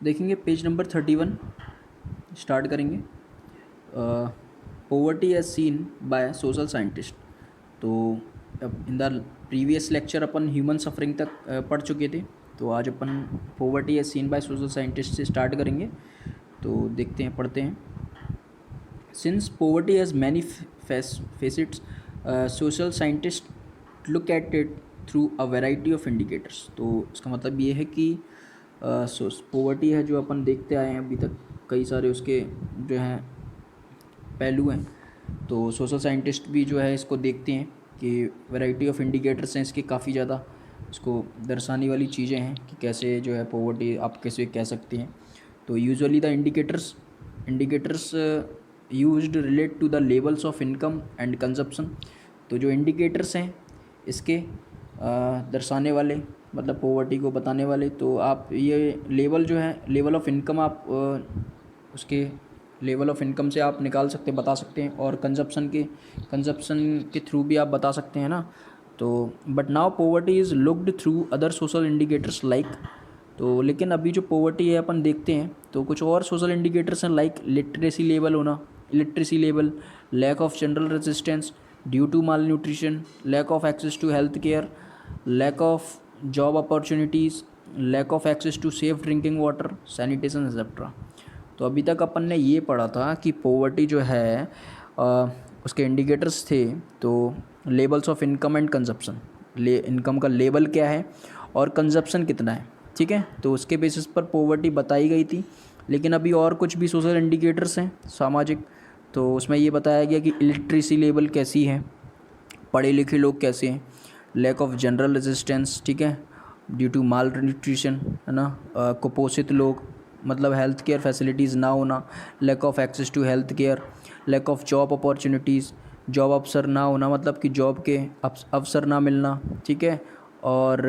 देखेंगे page number 31 start करेंगे। Poverty as seen by social scientist. तो इन द प्रीवियस लेक्चर अपन human suffering तक पढ़ चुके थे, तो आज अपन poverty as seen by social scientist से स्टार्ट करेंगे। तो देखते हैं, पढ़ते हैं। Since poverty has many facets, social scientist look at it through a variety of indicators. तो इसका मतलब ये है कि पोवर्टी है जो अपन देखते आए हैं अभी तक, कई सारे उसके जो हैं पहलू हैं। तो सोशल साइंटिस्ट भी जो है इसको देखते हैं कि वैरायटी ऑफ इंडिकेटर्स हैं इसके, काफ़ी ज़्यादा इसको दर्शाने वाली चीज़ें हैं कि कैसे जो है पोवर्टी आप कैसे कह सकते हैं। तो usually the indicators used relate to the levels of income and consumption. तो जो इंडिकेटर्स हैं इसके दर्शाने वाले, मतलब पोवर्टी को बताने वाले, तो आप ये लेवल जो है, लेवल ऑफ इनकम, आप उसके लेवल ऑफ इनकम से आप निकाल सकते, बता सकते हैं, और कंजप्शन के थ्रू भी आप बता सकते हैं ना। तो but now poverty is looked through other social indicators like. तो लेकिन अभी जो पोवर्टी है अपन देखते हैं तो कुछ और सोशल इंडिकेटर्स हैं, like literacy level, lack of general resistance due to malnutrition, lack of access to health care, lack of job opportunities, lack of access to safe drinking water, sanitation etcetera. तो अभी तक अपन ने ये पढ़ा था कि poverty जो है उसके इंडिकेटर्स थे, तो levels of income and consumption, income का लेवल क्या है और कंजप्शन कितना है, ठीक है। तो उसके बेसिस पर पोवर्टी बताई गई थी। लेकिन अभी और कुछ भी सोशल इंडिकेटर्स हैं सामाजिक, तो उसमें ये बताया गया कि इलिटरेसी लेवल कैसी है, पढ़े लिखे लोग कैसे हैं, लैक ऑफ जनरल रेजिस्टेंस, ठीक है, ड्यू टू माल न्यूट्रिशन, है ना, कुपोषित लोग, मतलब हेल्थ केयर फैसिलिटीज़ ना होना, lack of access to health care, lack of job opportunities, job अवसर ना होना, मतलब कि जॉब के अवसर ना मिलना, ठीक है, और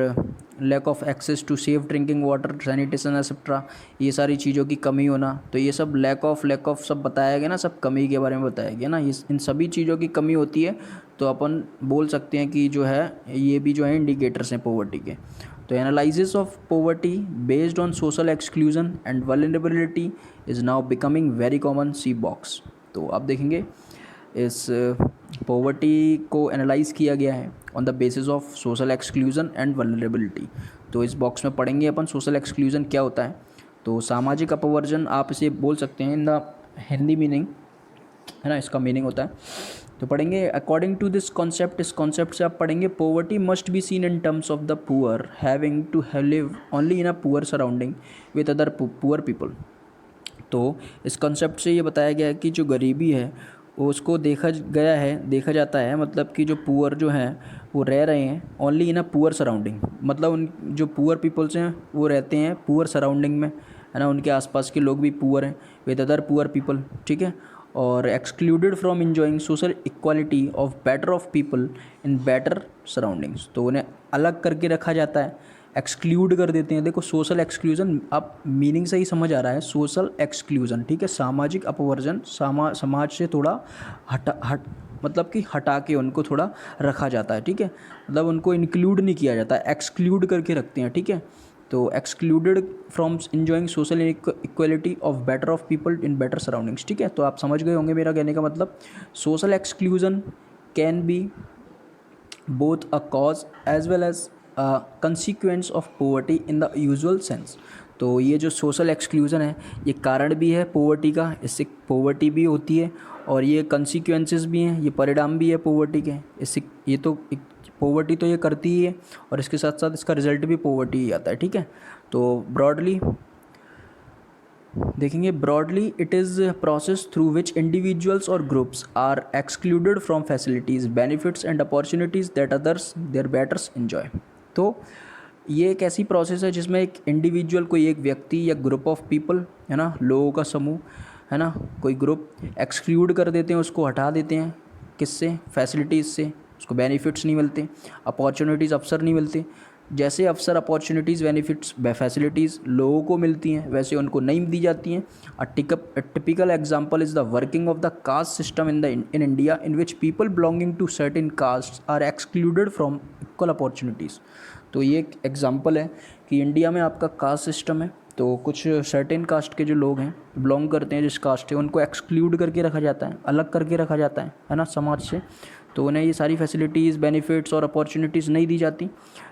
lack of access to safe drinking water, sanitation etcetera, ये सारी चीज़ों की कमी होना। तो ये सब लैक ऑफ सब बताया गया ना, सब कमी के बारे में बताया गया ना, इन सभी चीज़ों की कमी होती है। तो अपन बोल सकते हैं कि जो है ये भी जो है इंडिकेटर्स हैं पोवर्टी के। तो analysis of poverty based on social exclusion and vulnerability is now becoming very common, see box. तो आप देखेंगे इस पोवर्टी को एनालाइज किया गया है on the basis of social exclusion and vulnerability. तो इस बॉक्स में पढ़ेंगे अपन सोशल एक्सक्लूजन क्या होता है। तो सामाजिक अपवर्जन आप इसे बोल सकते हैं इन द हिंदी मीनिंग, है ना, इसका मीनिंग होता है। तो पढ़ेंगे अकॉर्डिंग टू दिस कॉन्सेप्ट, इस कॉन्सेप्ट से आप पढ़ेंगे poverty must be seen in terms of the poor having to live only in a poor surrounding with other poor people. तो इस कॉन्सेप्ट से ये बताया गया है कि जो गरीबी है उसको देखा जाता है, मतलब कि जो पुअर जो हैं वो रह रहे हैं only in a poor surrounding, मतलब उन जो पुअर पीपल्स हैं वो रहते हैं पुअर सराउंडिंग में, है ना, उनके आसपास के लोग भी पुअर हैं विद अदर पुअर पीपल, ठीक है, और excluded from enjoying social equality of better of people in better surroundings. तो उन्हें अलग करके रखा जाता है, एक्सक्लूड कर देते हैं। देखो सोशल एक्सक्लूजन, आप मीनिंग से ही समझ आ रहा है, सोशल एक्सक्लूजन, ठीक है, सामाजिक अपवर्जन, समाज से थोड़ा मतलब कि हटा के उनको थोड़ा रखा जाता है, ठीक है, मतलब उनको इंक्लूड नहीं किया जाता, एक्सक्लूड करके रखते हैं, ठीक है। तो excluded from enjoying social equality of better of people in better surroundings, ठीक है। तो आप समझ गए होंगे मेरा कहने का मतलब, social exclusion can be both a cause as well as consequence of poverty in the usual sense. तो ये जो सोशल एक्सक्लूजन है ये कारण भी है पोवर्टी का, इससे पोवर्टी भी होती है, और ये कंसिक्वेंसेस भी हैं, ये परिणाम भी है पोवर्टी के। इससे ये तो पोवर्टी तो ये करती ही है, और इसके साथ साथ इसका रिजल्ट भी पोवर्टी ही आता है, ठीक है। तो ब्रॉडली देखेंगे, broadly it is process through which individuals और groups are excluded from facilities, benefits and opportunities that others their betters enjoy. तो ये एक ऐसी प्रोसेस है जिसमें एक इंडिविजुअल, कोई एक व्यक्ति या ग्रुप ऑफ पीपल, है ना, लोगों का समूह, है ना, कोई ग्रुप एक्सक्लूड कर देते हैं, उसको हटा देते हैं, किससे, फैसिलिटीज़ से, उसको बेनिफिट्स नहीं मिलते, अपॉर्चुनिटीज़, अवसर नहीं मिलते। जैसे अवसर, अपॉर्चुनिटीज़, बेनिफिट्स, फैसिलिटीज़ लोगों को मिलती हैं वैसे उनको नहीं दी जाती हैं। A typical example is the working of the caste system in India, in which people belonging to certain caste are excluded from equal opportunities. तो ये एक एग्जाम्पल है कि इंडिया में आपका कास्ट सिस्टम है, तो कुछ सर्टेन कास्ट के जो लोग हैं, बिलोंग करते हैं जिस कास्ट से, उनको एक्सक्लूड करके रखा जाता है, अलग करके रखा जाता है ना, समाज से। तो उन्हें ये सारी फैसिलिटीज़, बेनिफिट्स और अपॉर्चुनिटीज़ नहीं दी जाती।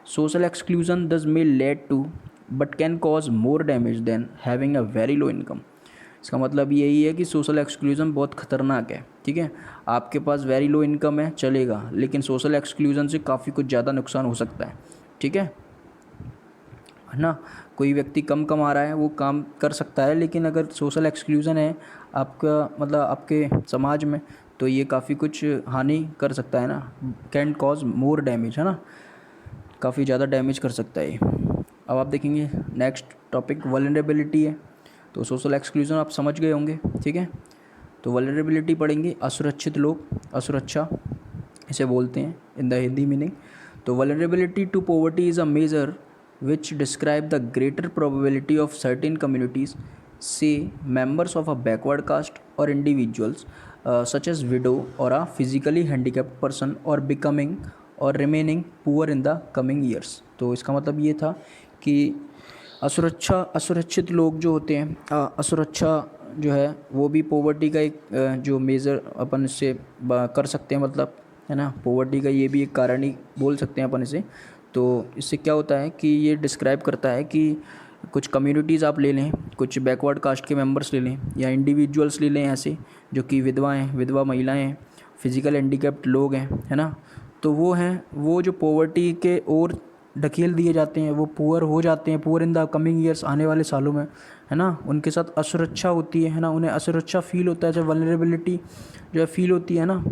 Social exclusion thus may lead to but can cause more damage than having a very low income. इसका मतलब यही है कि सोशल एक्सक्लूजन बहुत ख़तरनाक है, ठीक है। आपके पास वेरी लो इनकम है चलेगा, लेकिन सोशल एक्सक्लूजन से काफ़ी कुछ ज़्यादा नुकसान हो सकता है, ठीक है ना। कोई व्यक्ति कम कमा रहा है वो काम कर सकता है, लेकिन अगर सोशल एक्सक्लूजन है आपका, मतलब आपके समाज में, तो ये काफ़ी कुछ हानि कर सकता है ना, कैन कॉज मोर डैमेज, है ना, काफ़ी ज़्यादा डैमेज कर सकता है ये। अब आप देखेंगे नेक्स्ट टॉपिक वल्नरेबिलिटी है। तो सोशल एक्सक्लूजन आप समझ गए होंगे, ठीक है। तो वल्नरेबिलिटी पढ़ेंगे, असुरक्षित लोग, असुरक्षा इसे बोलते हैं इन द हिंदी मीनिंग। तो vulnerability to poverty is a major which describe the greater probability of certain communities, say members of a backward caste or individuals such as widow or a physically handicapped person or becoming or remaining poor in the coming years। तो इसका मतलब ये था कि असुरक्षित लोग जो होते हैं, असुरक्षा जो है वो भी पॉवर्टी का एक जो मेजर अपन इससे कर सकते हैं, मतलब है ना, पॉवर्टी का ये भी एक कारण ही बोल सकते हैं अपन इसे। तो इससे क्या होता है कि ये डिस्क्राइब करता है कि कुछ कम्युनिटीज़ आप ले लें, कुछ बैकवर्ड कास्ट के मेंबर्स ले लें या इंडिविजुअल्स ले लें ऐसे जो कि विधवा हैं, विधवा महिलाएं हैं, फिज़िकल हैंडीकैप्ड लोग हैं, है ना। तो वो हैं, वो जो पॉवर्टी के ओर ढकेल दिए जाते हैं, वो पुअर हो जाते हैं, poor in the coming years, आने वाले सालों में, है ना। उनके साथ असुरक्षा होती है ना, उन्हें असुरक्षा फील होता है, जब वल्नरेबिलिटी जो है फील होती है ना,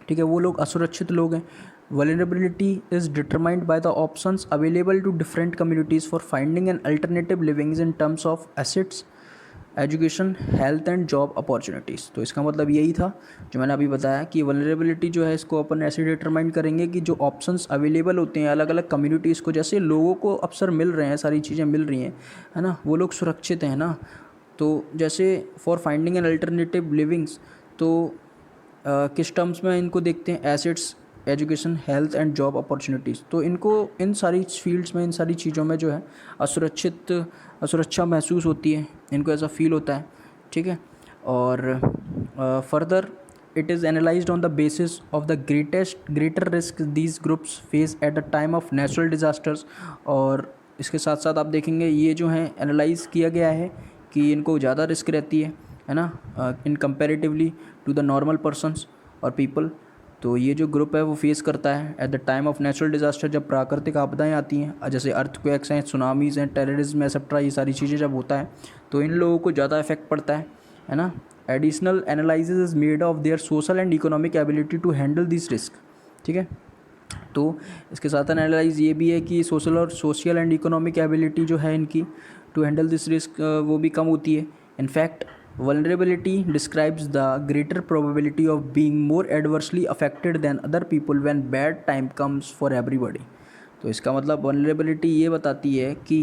ठीक है, वो लोग असुरक्षित लोग हैं। Vulnerability is determined by the options available to different communities for finding an alternative livings in terms of assets, education, health and job opportunities. तो इसका मतलब यही था जो मैंने अभी बताया कि वल्नरेबिलिटी जो है इसको अपन ऐसे डिटरमाइन करेंगे कि जो ऑप्शंस अवेलेबल होते हैं अलग अलग कम्युनिटीज़ को, जैसे लोगों को अवसर मिल रहे हैं, सारी चीज़ें मिल रही हैं, है ना, वो लोग सुरक्षित हैं ना। तो जैसे for finding an alternative livings, तो किस टर्म्स में इनको देखते हैं, assets, education, health and job opportunities. तो इनको इन सारी फील्ड्स में, इन सारी चीज़ों में जो है असुरक्षा महसूस होती है, इनको ऐसा फील होता है, ठीक है। और further it is analysed on the basis of the greater risk these groups face at the time of natural disasters. और इसके साथ साथ आप देखेंगे ये जो है एनालाइज किया गया है कि इनको ज़्यादा रिस्क रहती है ना, in comparatively to the normal persons और पीपल। तो ये जो ग्रुप है वो फेस करता है at the time of natural disaster, जब प्राकृतिक आपदाएं आती हैं, जैसे अर्थक्वेक्स हैं, सुनामीज़ हैं, टेररिज्म एक्सेट्रा, ये सारी चीज़ें जब होता है तो इन लोगों को ज़्यादा इफेक्ट पड़ता है ना। Additional analysis is made of their social and economic ability to handle this risk, ठीक है। तो इसके साथ एनालाइज ये भी है कि सोशल एंड इकोनॉमिक एबिलिटी जो है इनकी टू हैंडल दिस रिस्क वो भी कम होती है। In fact vulnerability describes the greater probability of being more adversely affected than other people when bad time comes for everybody। तो इसका मतलब vulnerability ये बताती है कि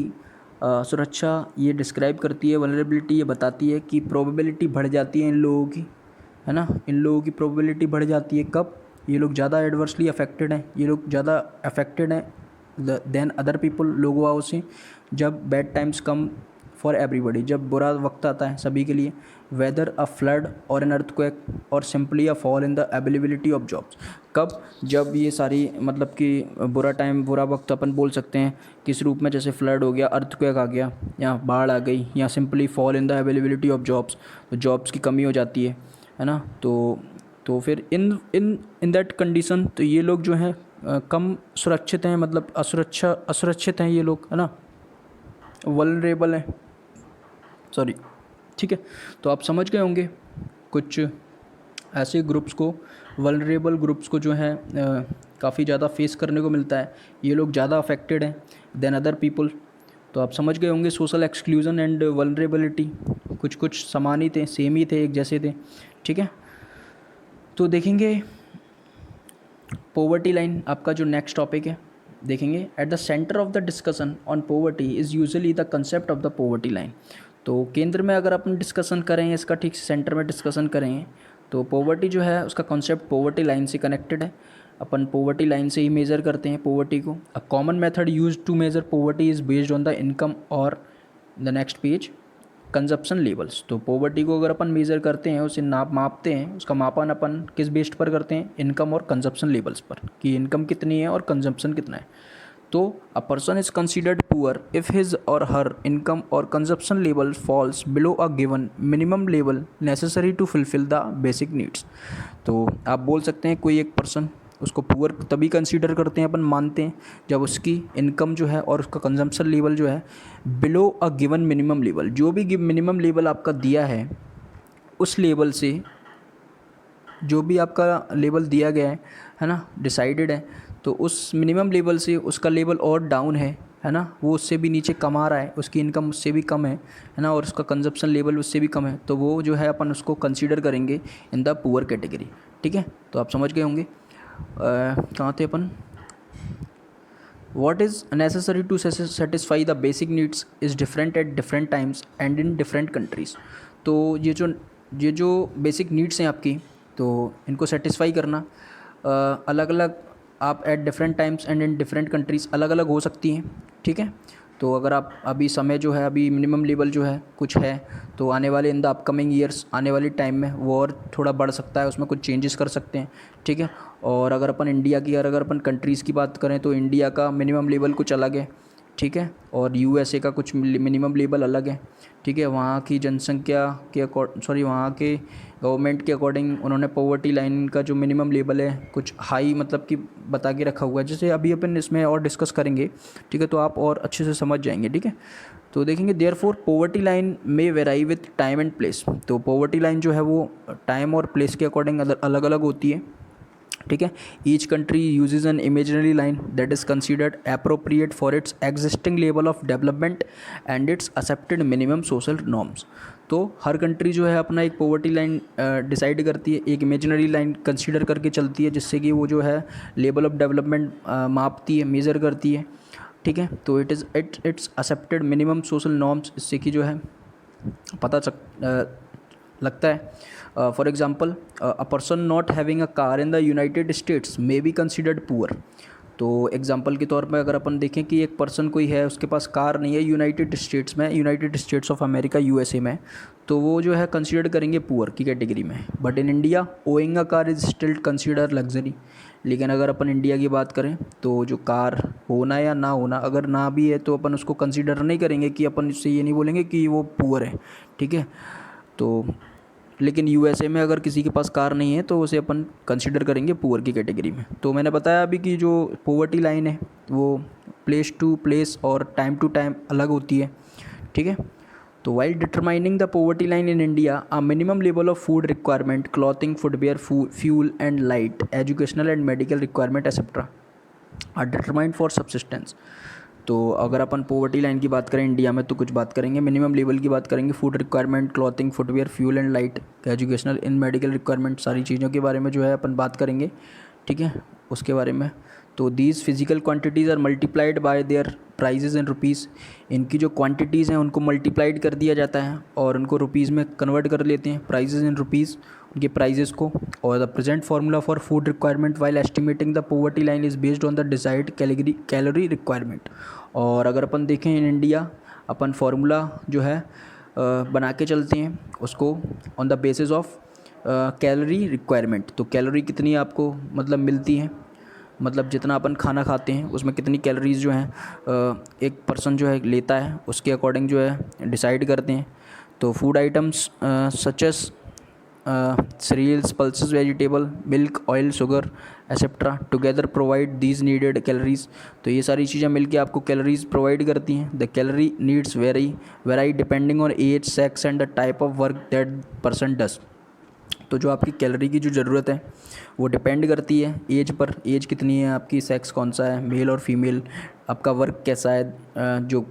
सुरक्षा ये डिस्क्राइब करती है, vulnerability ये बताती है कि probability बढ़ जाती है इन लोगों की, है ना, इन लोगों की probability बढ़ जाती है कब, ये लोग ज़्यादा एडवर्सली अफेक्टेड हैं, ये लोग ज़्यादा अफेक्टेड हैं देन अदर पीपल, लोगों से, जब bad times come for everybody, जब बुरा वक्त आता है सभी के लिए, वेदर अ फ्लड और एन अर्थक्वेक और simply a fall in the availability of jobs. कब, जब ये सारी मतलब कि बुरा टाइम, बुरा वक्त अपन बोल सकते हैं किस रूप में, जैसे फ्लड हो गया, अर्थक्वेक आ गया, या बाढ़ आ गई, या simply fall in the availability of jobs, तो जॉब्स की कमी हो जाती है ना। तो फिर इन इन इन दैट कंडीशन तो ये लोग जो हैं कम सुरक्षित हैं, मतलब असुरक्षित हैं ये लोग, है ना, वल्नरेबल हैं, सॉरी, ठीक है। तो आप समझ गए होंगे कुछ ऐसे ग्रुप्स को, वल्नरेबल ग्रुप्स को जो है काफ़ी ज़्यादा फेस करने को मिलता है, ये लोग ज़्यादा अफेक्टेड हैं देन अदर पीपल। तो आप समझ गए होंगे सोशल एक्सक्लूजन एंड वल्नरेबिलिटी कुछ समान ही थे, सेम ही थे, एक जैसे थे, ठीक है। तो देखेंगे पॉवर्टी लाइन, आपका जो नेक्स्ट टॉपिक है, देखेंगे at the centre of the discussion on poverty is usually the concept of the poverty line. तो केंद्र में अगर अपन डिस्कशन करें, इसका ठीक सेंटर में डिस्कशन करें, तो पॉवर्टी जो है उसका कॉन्सेप्ट पॉवर्टी लाइन से कनेक्टेड है। अपन पॉवर्टी लाइन से ही मेज़र करते हैं पॉवर्टी को। A common method use to measure poverty is based on the income और the next page, consumption levels. तो पॉवर्टी को अगर अपन मेज़र करते हैं, उसे मापते हैं, उसका मापन अपन किस बेस्ड पर करते हैं, इनकम और कंजप्शन लेवल्स पर, कि इनकम कितनी है और कंजप्शन कितना है। तो a person is considered poor if his or her income or consumption level falls below a given minimum level necessary to fulfil the basic needs. तो आप बोल सकते हैं कोई एक पर्सन, उसको पुअर तभी कंसीडर करते हैं, अपन मानते हैं, जब उसकी इनकम जो है और उसका कंजम्पशन लेवल जो है below a given minimum level, जो भी मिनिमम लेवल आपका दिया है उस लेवल से, जो भी आपका लेवल दिया गया है ना, डिसाइडेड है, तो उस मिनिमम लेवल से उसका लेवल और डाउन है ना, वो उससे भी नीचे कमा रहा है, उसकी इनकम उससे भी कम है ना, और उसका कंजप्शन लेवल उससे भी कम है, तो वो जो है अपन उसको कंसीडर करेंगे इन द पुअर कैटेगरी। ठीक है, तो आप समझ गए होंगे। कहाँ थे अपन? What is necessary to satisfy the basic needs is different at different times and in different countries। तो ये जो बेसिक नीड्स हैं आपकी, तो इनको सेटिस्फाई करना अलग अलग, आप at different times and in different countries अलग अलग हो सकती हैं। ठीक है, तो अगर आप अभी समय जो है, अभी मिनिमम लेवल जो है कुछ है, तो आने वाले इन द अपकमिंग ईयर्स, आने वाली टाइम में वो और थोड़ा बढ़ सकता है, उसमें कुछ चेंजेस कर सकते हैं। ठीक है, और अगर अपन इंडिया की, अगर अपन कंट्रीज़ की बात करें, तो इंडिया का मिनिमम लेवल कुछ अलग है। ठीक है, और यूएसए का कुछ मिनिमम लेवल अलग है। ठीक है, वहाँ की जनसंख्या के वहाँ के गवर्नमेंट के अकॉर्डिंग उन्होंने पॉवर्टी लाइन का जो मिनिमम लेवल है कुछ हाई मतलब कि बता के रखा हुआ है, जैसे अभी अपन इसमें और डिस्कस करेंगे। ठीक है, तो आप और अच्छे से समझ जाएंगे। ठीक है, तो देखेंगे देयरफॉर पॉवर्टी लाइन में वेराई विथ टाइम एंड प्लेस। तो पॉवर्टी लाइन जो है वो टाइम और प्लेस के अकॉर्डिंग अलग अलग होती है। ठीक है, each country uses an imaginary line that is considered appropriate for its existing level of development and its accepted minimum social norms. तो हर कंट्री जो है अपना एक पॉवर्टी लाइन डिसाइड करती है, एक इमेजिनरी लाइन कंसीडर करके चलती है, जिससे कि वो जो है लेवल ऑफ डेवलपमेंट मापती है, मेज़र करती है। ठीक है, तो it's accepted minimum social norms, इससे कि जो है पता लगता है। For example, a person not having a car in the United states may be considered poor. तो एग्जांपल के तौर पे अगर अपन देखें कि एक पर्सन कोई है, उसके पास कार नहीं है यूनाइटेड स्टेट्स में, United states of America USA में, तो वो जो है कंसीडर करेंगे पुअर की कैटेगरी में। But in India owing a car is still consider luxury. लेकिन अगर अपन इंडिया की बात करें, तो जो कार होना या ना होना, अगर ना भी है तो अपन उसको कंसीडर नहीं करेंगे, कि अपन इससे ये नहीं बोलेंगे कि वो पुअर है। ठीक है, तो लेकिन यूएसए में अगर किसी के पास कार नहीं है तो उसे अपन कंसिडर करेंगे पुअर की कैटेगरी में। तो मैंने बताया अभी कि जो पॉवर्टी लाइन है वो प्लेस टू प्लेस और टाइम टू टाइम अलग होती है। ठीक है, तो while determining the poverty line in India, a minimum level of food requirement, clothing, footwear, fuel and light, educational and medical requirement etcetera are determined for subsistence. तो अगर अपन poverty line की बात करें इंडिया में, तो कुछ बात करेंगे मिनिमम लेवल की बात करेंगे, food requirement, clothing, footwear, fuel and light, educational in medical requirement, सारी चीज़ों के बारे में जो है अपन बात करेंगे। ठीक है, उसके बारे में। तो these physical quantities are multiplied by their prices in rupees. इनकी जो क्वांटिटीज़ हैं उनको मल्टीप्लाइड कर दिया जाता है और उनको रुपीज़ में कन्वर्ट कर लेते हैं, प्राइजेज़ इन रुपीज़, उनके प्राइजेज़ को। और the present formula for food requirement while estimating the poverty line is based on the decide calorie requirement. और अगर अपन देखें इन इंडिया, अपन फार्मूला जो है बना के चलते हैं उसको on the basis of calorie requirement. तो कैलोरी कितनी आपको मतलब मिलती है, मतलब जितना अपन खाना खाते हैं उसमें कितनी कैलोरीज़ जो हैं एक पर्सन जो है लेता है, उसके अकॉर्डिंग जो है डिसाइड करते हैं। तो food items such as cereals, pulses, vegetable, milk, oil, sugar, etc. Together provide these needed calories. तो ये सारी चीज़ें मिलके आपको कैलोरीज प्रोवाइड करती हैं। The calorie needs vary depending on age, sex and the type of work that person does. तो जो आपकी कैलोरी की जो ज़रूरत है वो डिपेंड करती है एज पर, एज कितनी है आपकी, सेक्स कौन सा है, मेल और फीमेल, आपका वर्क कैसा है जो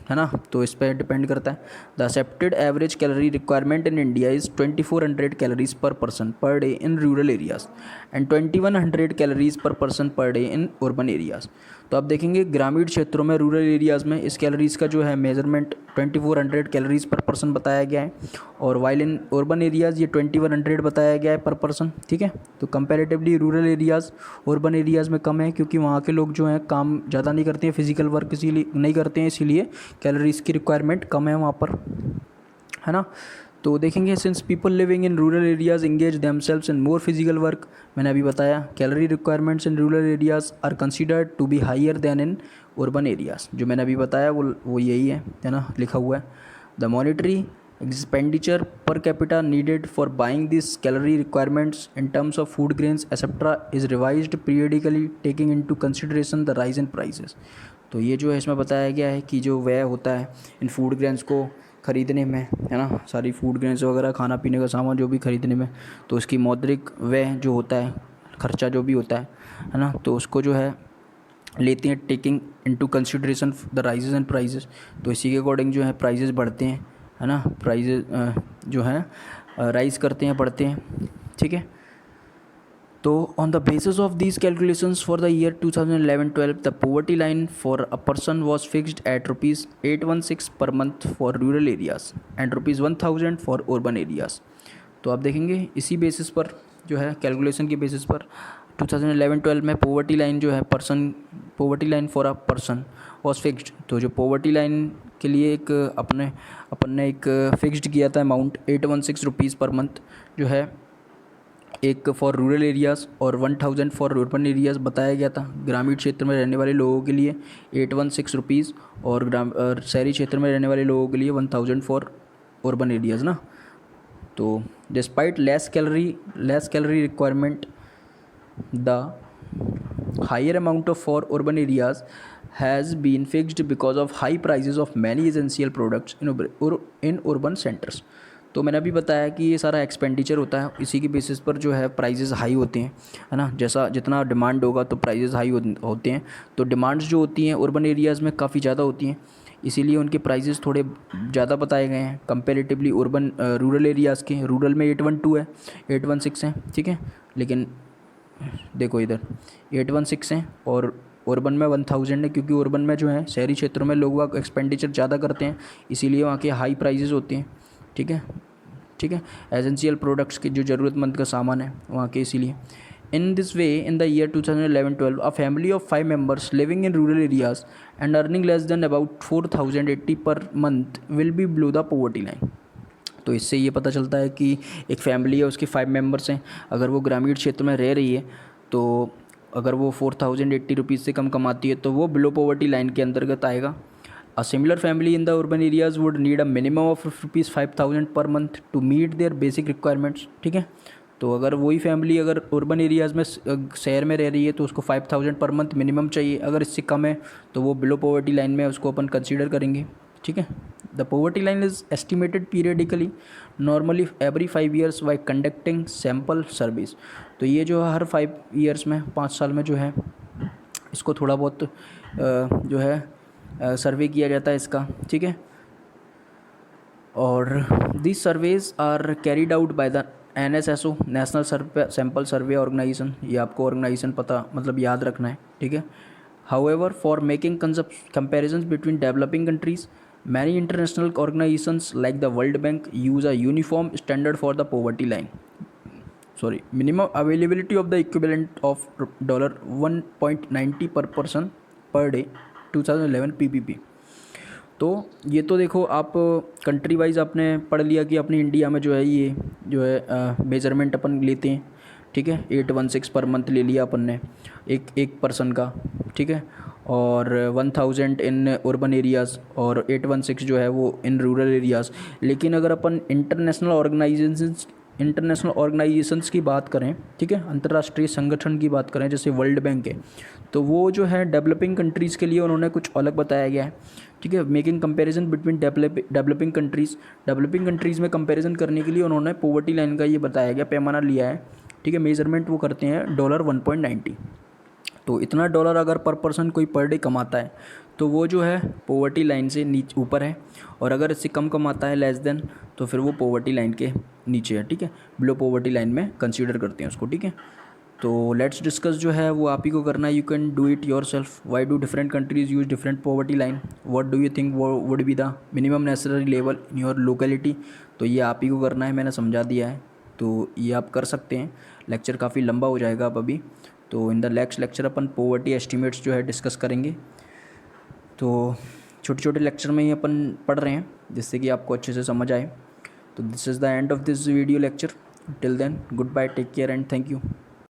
है ना, तो इस पर डिपेंड करता है। The accepted average calorie requirement in India is 2400 calories पर person per day in rural areas and 2100 calories पर person per day in urban areas. तो आप देखेंगे ग्रामीण क्षेत्रों में, रूरल एरियाज़ में इस कैलोरीज़ का जो है मेजरमेंट 2400 कैलोरीज पर पर्सन बताया गया है, और वाइल इन अर्बन एरियाज़ ये 2100 बताया गया है पर पर्सन। ठीक है, तो comparatively rural areas urban areas में कम है, क्योंकि वहाँ के लोग जो हैं काम ज़्यादा नहीं करते हैं, फिजिकल वर्क इसीलिए नहीं करते हैं, इसीलिए है, कैलोरीज की रिक्वायरमेंट कम है वहाँ पर, है ना। तो देखेंगे since people living in rural areas engage themselves in more physical work, मैंने अभी बताया calorie requirements in rural areas are considered to be higher than in urban areas, जो मैंने अभी बताया वो यही है ना, लिखा हुआ है। The monetary expenditure per capita needed for buying these calorie requirements in terms of food grains etc is revised periodically taking into consideration the rise in prices। तो ये जो है इसमें बताया गया है कि जो व्यय होता है इन फूड ग्रेन्स को ख़रीदने में, है ना, सारी फूड ग्रेन्स वगैरह खाना पीने का सामान जो भी ख़रीदने में, तो उसकी मौद्रिक व्यय जो होता है, खर्चा जो भी होता है ना, तो उसको जो है लेते हैं taking into consideration the rises and prices. तो इसी के अकॉर्डिंग जो है प्राइजेस बढ़ते हैं, है ना, प्राइजेस जो है राइज करते हैं, बढ़ते हैं, ठीक है। तो on the basis of these calculations for the year 2011-12 the poverty line for a person was fixed at ₹816 per month for rural areas and ₹1000 for urban areas. तो आप देखेंगे इसी बेसिस पर जो है कैलकुलेशन के बेसिस पर 2011-12 में पोवर्टी लाइन जो है poverty line for a person was fixed. तो जो पोवर्टी लाइन के लिए एक अपन ने एक फिक्स्ड किया था अमाउंट ₹816 पर मंथ जो है, एक फॉर रूरल एरियाज़ और 1000 फॉर अर्बन एरियाज़ बताया गया था। ग्रामीण क्षेत्र में रहने वाले लोगों के लिए ₹816 और शहरी क्षेत्र में रहने वाले लोगों के लिए 1000 फॉर अर्बन एरियाज़ ना। तो despite less calorie requirement the higher amount of for urban areas has been fixed because of high prices of many essential products in urban centers। तो मैंने अभी बताया कि ये सारा एक्सपेंडिचर होता है, इसी की बेसिस पर जो है प्राइजेज़ हाई होते हैं, है ना। जैसा जितना डिमांड होगा तो प्राइजेज़ हाई होते हैं। तो डिमांड्स जो होती हैं अर्बन एरियाज़ में काफ़ी ज़्यादा होती हैं, इसीलिए उनके प्राइजेज़ थोड़े ज़्यादा बताए गए हैं कंपेरेटिवली रूरल एरियाज़ के। रूरल में 812 है, 816 है, ठीक है, लेकिन देखो इधर 816 है और अर्बन में 1000 है, क्योंकि अर्बन में जो है शहरी क्षेत्रों में लोग वहाँ एक्सपेंडिचर ज़्यादा करते हैं, इसीलिए वहाँ के हाई प्राइजेस होते हैं, ठीक है, एसेंशियल प्रोडक्ट्स के जो ज़रूरतमंद का सामान है वहाँ के, इसीलिए। In this way in the year 2011-12 a family of 5 members living in rural areas and earning less than about 4080 per month will be below the poverty line. तो इससे ये पता चलता है कि एक फैमिली है, उसके 5 मेंबर्स हैं, अगर वो ग्रामीण क्षेत्र में रह रही है तो अगर वो 4080 रुपीज़ से कम कमाती है तो वो बिलो पॉवर्टी लाइन के अंतर्गत आएगा। A similar family in the urban areas would need a minimum of ₹5000 per month to meet their basic requirements, ठीक है। तो अगर वही फैमिली अगर अर्बन एरियाज़ में शहर में रह रही है तो उसको 5000 पर मंथ मिनिमम चाहिए, अगर इससे कम है तो वो बिलो पॉवर्टी लाइन में उसको अपन कंसीडर करेंगे, ठीक है। The poverty line is estimated periodically normally every 5 years by conducting sample service. तो ये जो है हर 5 years में, 5 साल में जो है इसको थोड़ा बहुत जो है सर्वे किया जाता है इसका, ठीक है। और this surveys are carried out by the NSSO National Sample Survey Organisation. ये आपको ऑर्गेनाइजेशन पता मतलब याद रखना है, ठीक है। However, for making comparisons between developing countries, many international organizations like the World Bank use a uniform standard for the poverty line. Minimum availability of the equivalent of $1.90 per person per day, 2011 PPP। तो ये तो देखो आप country wise आपने पढ़ लिया कि अपनी इंडिया में जो है ये जो है मेजरमेंट अपन लेते हैं, ठीक है। 816 पर मंथ ले लिया अपन ने एक पर्सन का, ठीक है, और 1000 इन अर्बन एरियाज़ और 816 जो है वो इन रूरल एरियाज़। लेकिन अगर अपन इंटरनेशनल ऑर्गेनाइजेशंस की बात करें, ठीक है, अंतर्राष्ट्रीय संगठन की बात करें जैसे वर्ल्ड बैंक है, तो वो जो है डेवलपिंग कंट्रीज़ के लिए उन्होंने कुछ अलग बताया गया है, ठीक है। Making comparison between developing countries में कंपैरिजन करने के लिए उन्होंने पॉवर्टी लाइन का ये बताया गया, पैमाना लिया है, ठीक है। मेजरमेंट वो करते हैं $1.90। तो इतना डॉलर अगर पर पर्सन कोई पर डे कमाता है तो वो जो है पॉवर्टी लाइन से नीचे ऊपर है, और अगर इससे कम कमाता है लेस देन, तो फिर वो पॉवर्टी लाइन के नीचे है, ठीक है, बिलो पॉवर्टी लाइन में कंसीडर करते हैं उसको, ठीक है। तो लेट्स डिस्कस जो है वो आप ही को करना है, you can do it your self. Why do different countries use different poverty line, what do you think would be the minimum necessary level in your locality. तो ये आप ही को करना है, मैंने समझा दिया है, तो ये आप कर सकते हैं। लेक्चर काफ़ी लंबा हो जाएगा अब अभी, तो in the next lecture upon poverty estimates जो है डिस्कस करेंगे। तो छोटे छोटे लेक्चर में ही अपन पढ़ रहे हैं, जिससे कि आपको अच्छे से समझ आए। तो this is the end of this video lecture. Till then, good bye, take care and thank you.